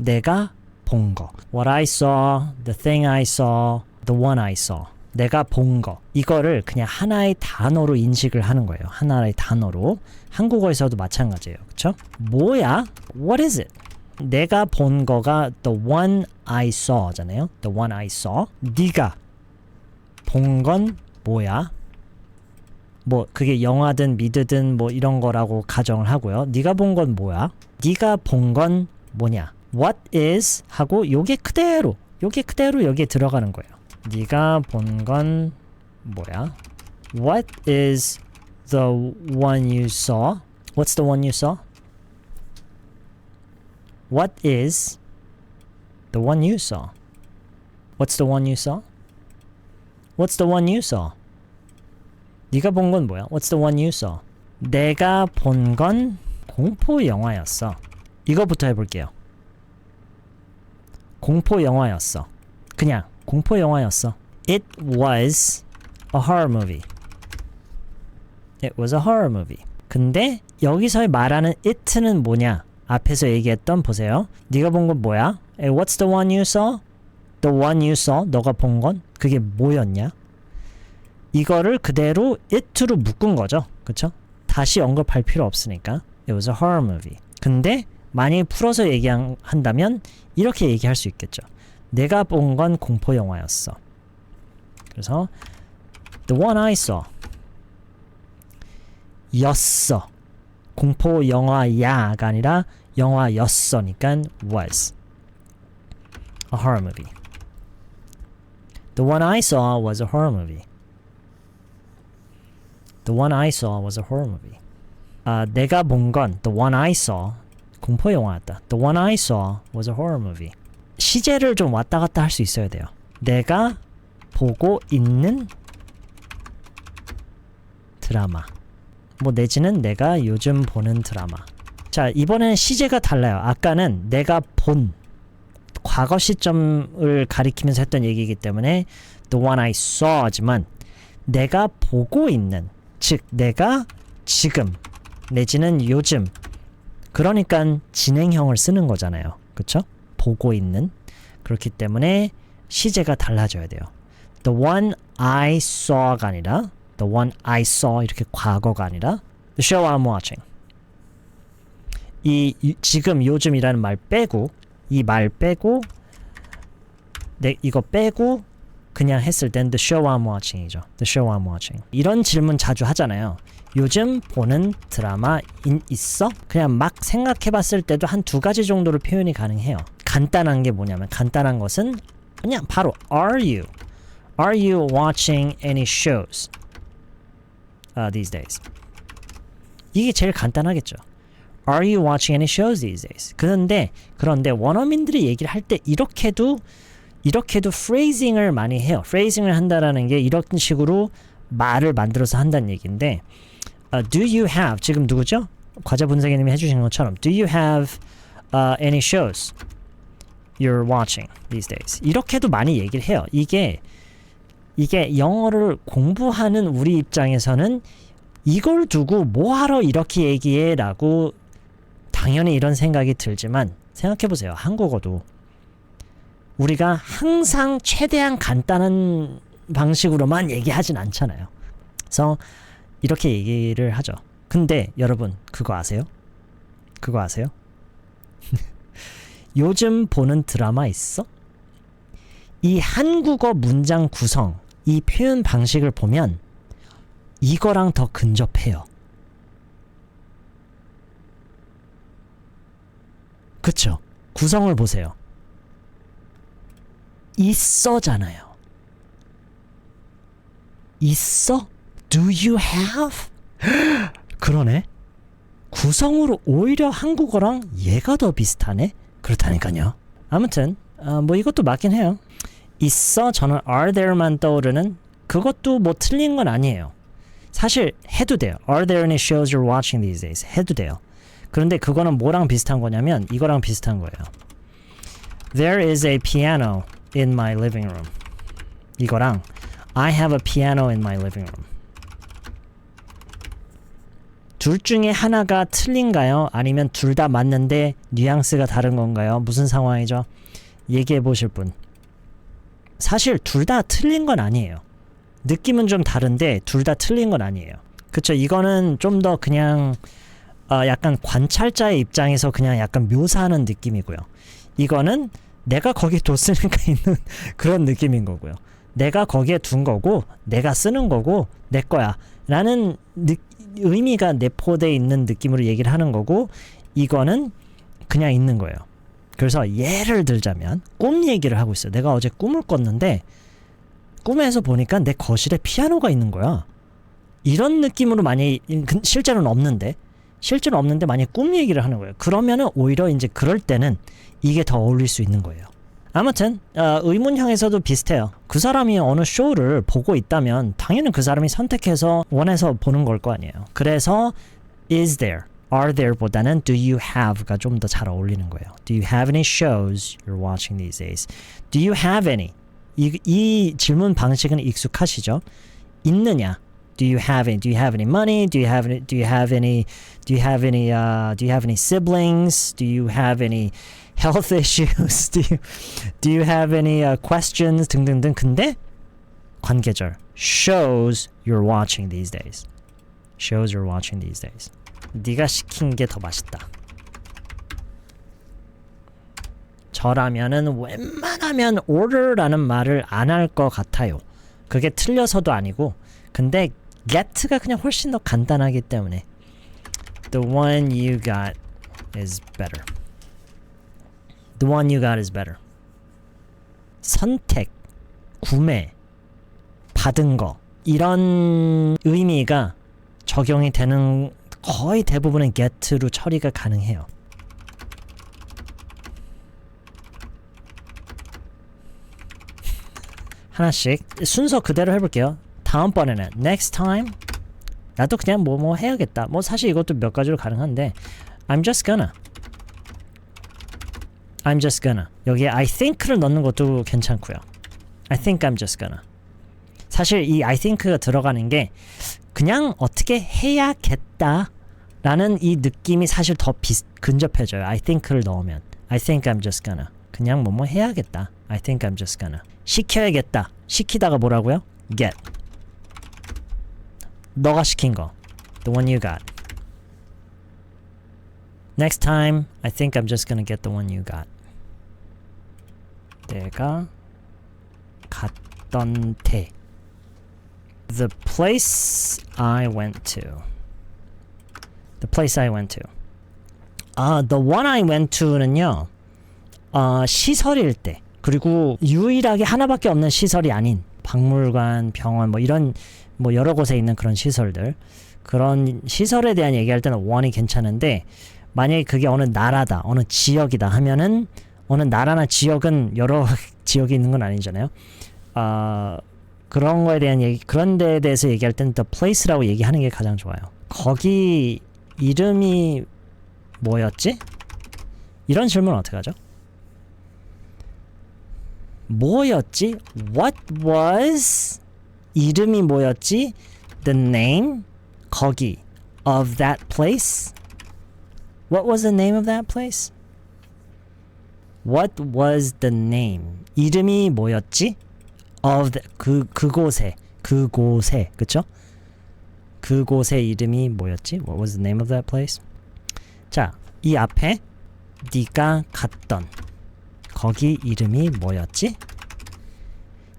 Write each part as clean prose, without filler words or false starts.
내가 본 거. What I saw, the thing I saw, the one I saw. 내가 본 거. 이거를 그냥 하나의 단어로 인식을 하는 거예요. 하나의 단어로. 한국어에서도 마찬가지예요. 그쵸? 뭐야? What is it? 내가 본 거가 the one I saw잖아요. The one I saw. 네가 본 건 뭐야? 뭐 그게 영화든 미드든 뭐 이런 거라고 가정을 하고요. 네가 본 건 뭐야? 네가 본 건 뭐냐? What is 하고 요게 그대로 여기에 들어가는 거예요. 네가 본 건 뭐야? What is the one you saw? What's the one you saw? What is the one you saw? What's the one you saw? What's the one you saw? 네가 본 건 뭐야? What's the one you saw? 내가 본 건 공포 영화였어. 이거부터 해볼게요. 공포 영화였어. 그냥 공포 영화였어. It was a horror movie. It was a horror movie. 근데 여기서 말하는 it는 뭐냐? 앞에서 얘기했던 보세요. 네가 본 건 뭐야? What's the one you saw? The one you saw? 너가 본 건? 그게 뭐였냐? 이거를 그대로 it로 묶은 거죠. 그쵸? 다시 언급할 필요 없으니까. It was a horror movie. 근데 많이 풀어서 얘기한다면 이렇게 얘기할 수 있겠죠. 내가 본 건 공포 영화였어. 그래서 the one I saw 였어. 공포 영화야가 아니라 영화였어니까 was a horror movie. The one I saw was a horror movie. The one I saw was a horror movie. 내가 본 건 the one I saw 공포 영화였다. The one I saw was a horror movie. 시제를 좀 왔다 갔다 할 수 있어야 돼요. 내가 보고 있는 드라마. 뭐 내지는 내가 요즘 보는 드라마. 자, 이번에는 시제가 달라요. 아까는 내가 본 과거 시점을 가리키면서 했던 얘기이기 때문에 the one I saw지만 내가 보고 있는, 즉 내가 지금 내지는 요즘, 그러니까 진행형을 쓰는 거잖아요. 그쵸? 보고 있는. 그렇기 때문에 시제가 달라져야 돼요. The one I saw가 아니라 the one I saw 이렇게 과거가 아니라 the show I'm watching. 이 지금 요즘이라는 말 빼고 이 말 빼고 이거 빼고 그냥 했을 땐 the show I'm watching이죠. The show I'm watching. 이런 질문 자주 하잖아요. 요즘 보는 드라마 있어? 그냥 막 생각해봤을 때도 한 두 가지 정도로 표현이 가능해요. 간단한 게 뭐냐면 간단한 것은 그냥 바로 Are you watching any shows these days? 이게 제일 간단하겠죠. Are you watching any shows these days? 그런데 원어민들이 얘기를 할 때 이렇게도 phrasing을 많이 해요. phrasing을 한다라는 게 이런 식으로 말을 만들어서 한다는 얘기인데 do you have 지금 누구죠? 과자 분석이님이 해주신 것처럼 do you have any shows you're watching these days? 이렇게도 많이 얘기를 해요. 이게 영어를 공부하는 우리 입장에서는 이걸 두고 뭐하러 이렇게 얘기해 라고 당연히 이런 생각이 들지만 생각해보세요. 한국어도 우리가 항상 최대한 간단한 방식으로만 얘기하진 않잖아요. 그래서 이렇게 얘기를 하죠. 근데 여러분 그거 아세요? 요즘 보는 드라마 있어? 이 한국어 문장 구성, 이 표현 방식을 보면 이거랑 더 근접해요. 그쵸? 구성을 보세요. 있어잖아요. 있어? Do you have? 그러네. 구성으로 오히려 한국어랑 얘가 더 비슷하네. 그렇다니까요. 아무튼 뭐 이것도 맞긴 해요. 있어 저는 are there만 떠오르는 그것도 뭐 틀린 건 아니에요. 사실 해도 돼요. Are there any shows you're watching these days? 해도 돼요. 그런데 그거는 뭐랑 비슷한 거냐면 이거랑 비슷한 거예요. There is a piano in my living room. 이거랑 I have a piano in my living room. 둘 중에 하나가 틀린가요? 아니면 둘 다 맞는데 뉘앙스가 다른 건가요? 무슨 상황이죠? 얘기해 보실 분. 사실 둘 다 틀린 건 아니에요. 느낌은 좀 다른데 둘 다 틀린 건 아니에요. 그쵸? 이거는 좀 더 그냥 약간 관찰자의 입장에서 그냥 약간 묘사하는 느낌이고요. 이거는 내가 거기에 뒀으니까 있는 그런 느낌인 거고요. 내가 거기에 둔 거고 내가 쓰는 거고 내 거야 라는 의미가 내포되어 있는 느낌으로 얘기를 하는 거고, 이거는 그냥 있는 거예요. 그래서 예를 들자면 꿈 얘기를 하고 있어요. 내가 어제 꿈을 꿨는데 꿈에서 보니까 내 거실에 피아노가 있는 거야. 이런 느낌으로 만약에 실제로는 없는데 만약에 꿈 얘기를 하는 거예요. 그러면은 오히려 이제 그럴 때는 이게 더 어울릴 수 있는 거예요. 아무튼 의문형에서도 비슷해요. 그 사람이 어느 쇼를 보고 있다면 당연히 그 사람이 선택해서 원해서 보는 걸 거 아니에요. 그래서 is there, are there 보다는 do you have가 좀 더 잘 어울리는 거예요. Do you have any shows you're watching these days? Do you have any? 이 질문 방식은 익숙하시죠? 있느냐? Do you have any? Do you have any money? Do you have any? Do you have any? Do you have any? Do you have any siblings? Do you have any health issues? Do you have any questions? 등등등. 근데 관계절 shows you're watching these days. Shows you're watching these days. 네가 시킨 게 더 맛있다. 저라면은 웬만하면 order라는 말을 안 할 것 같아요. 그게 틀려서도 아니고, 근데 get가 그냥 훨씬 더 간단하기 때문에 the one you got is better. The one you got is better. 선택, 구매, 받은 거, 이런 의미가 적용이 되는 거의 대부분은 get로 처리가 가능해요. 하나씩 순서 그대로 해볼게요. 다음번에는 next time 나도 그냥 뭐 해야겠다. 뭐 사실 이것도 몇 가지로 가능한데 I'm just gonna 여기에 I think를 넣는 것도 괜찮고요. I think I'm just gonna. 사실 이 I think가 들어가는 게 그냥 어떻게 해야겠다 라는 이 느낌이 사실 더 근접해져요. I think를 넣으면 I think I'm just gonna. 그냥 뭐 해야겠다. I think I'm just gonna. 시켜야겠다. 시키다가 뭐라고요? get. 너가 시킨 거. The one you got. Next time, I think I'm just gonna get the one you got. 내가 갔던 데. The place I went to. The place I went to. The one I went to는요. 시설일 때. 그리고 유일하게 하나밖에 없는 시설이 아닌 박물관, 병원 뭐 이런 뭐 여러 곳에 있는 그런 시설들. 그런 시설에 대한 얘기할 때는 one이 괜찮은데, 만약에 그게 어느 나라다, 어느 지역이다 하면은 어느 나라나 지역은 여러 지역이 있는 건 아니잖아요. 그런 거에 대한 얘기, 그런 데에 대해서 얘기할 때는 the place라고 얘기하는 게 가장 좋아요. 거기 이름이 뭐였지? 이런 질문 어떻게 하죠? 뭐였지? What was? 이름이 뭐였지? The name? 거기 of that place? What was the name of that place? What was the name? 이름이 뭐였지? Of the, 그곳에 그쵸? 그곳의 이름이 뭐였지? What was the name of that place? 자, 이 앞에 네가 갔던 거기 이름이 뭐였지?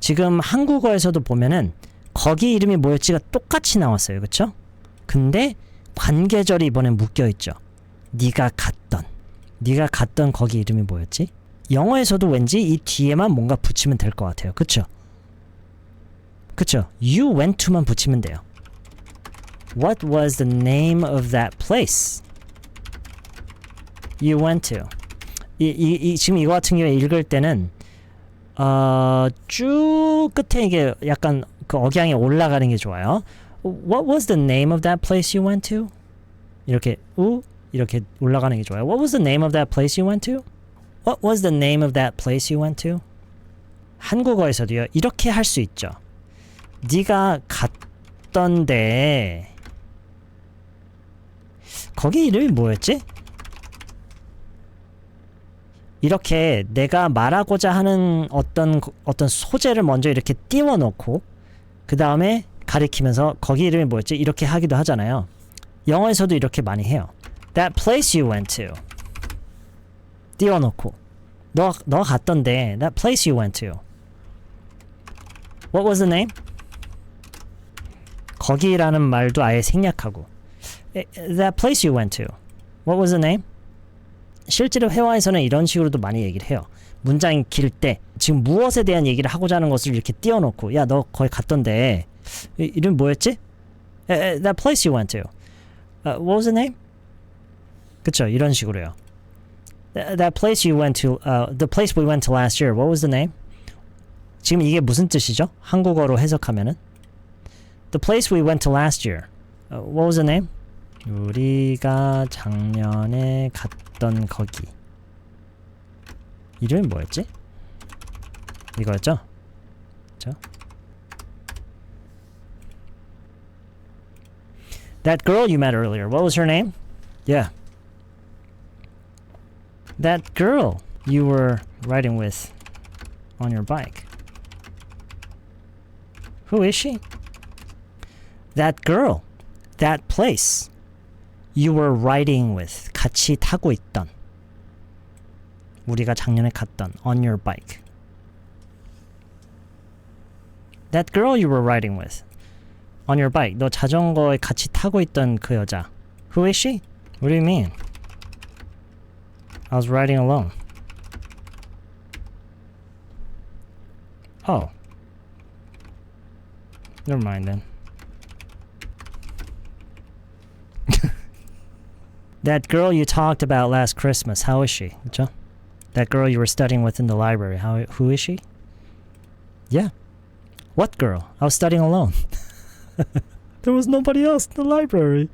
지금 한국어에서도 보면은 거기 이름이 뭐였지가 똑같이 나왔어요. 그쵸? 근데 관계절이 이번에 묶여있죠. 네가 갔던 거기 이름이 뭐였지? 영어에서도 왠지 이 뒤에만 뭔가 붙이면 될 것 같아요. 그쵸? You went to만 붙이면 돼요. What was the name of that place you went to? 지금 이거 같은 경우에 읽을 때는 쭉 끝에 이게 약간 그 억양이 올라가는 게 좋아요. What was the name of that place you went to? 이렇게 올라가는 게 좋아요. What was the name of that place you went to? What was the name of that place you went to? 한국어에서도요. 이렇게 할 수 있죠. 네가 갔던 데 거기 이름이 뭐였지? 이렇게 내가 말하고자 하는 어떤 소재를 먼저 이렇게 띄워놓고 그 다음에 가리키면서 거기 이름이 뭐였지? 이렇게 하기도 하잖아요. 영어에서도 이렇게 많이 해요. That place you went to. 띄워놓고 너 갔던데 That place you went to. What was the name? 거기라는 말도 아예 생략하고 That place you went to. What was the name? 실제로 회화에서는 이런 식으로도 많이 얘기를 해요. 문장이 길 때 지금 무엇에 대한 얘기를 하고자 하는 것을 이렇게 띄워놓고 야, 너 거기 갔던데 이름 뭐였지? That place you went to. What was the name? 그쵸, 이런 식으로요. That place you went to, the place we went to last year. What was the name? 지금 이게 무슨 뜻이죠? 한국어로 해석하면은 The place we went to last year. What was the name? 우리가 작년에 갔던 거기. 이름이 뭐였지? 이거였죠? 그쵸? That girl you met earlier. What was her name? Yeah. That girl you were riding with on your bike. Who is she? That girl. That place. You were riding with. 같이 타고 있던. 우리가 작년에 갔던. On your bike. That girl you were riding with. On your bike. 너 자전거에 같이 타고 있던 그 여자. Who is she? What do you mean? I was riding alone. Oh. Never mind then. That girl you talked about last Christmas, how is she? 그쵸? That girl you were studying with in the library, who is she? Yeah. What girl? I was studying alone. There was nobody else in the library.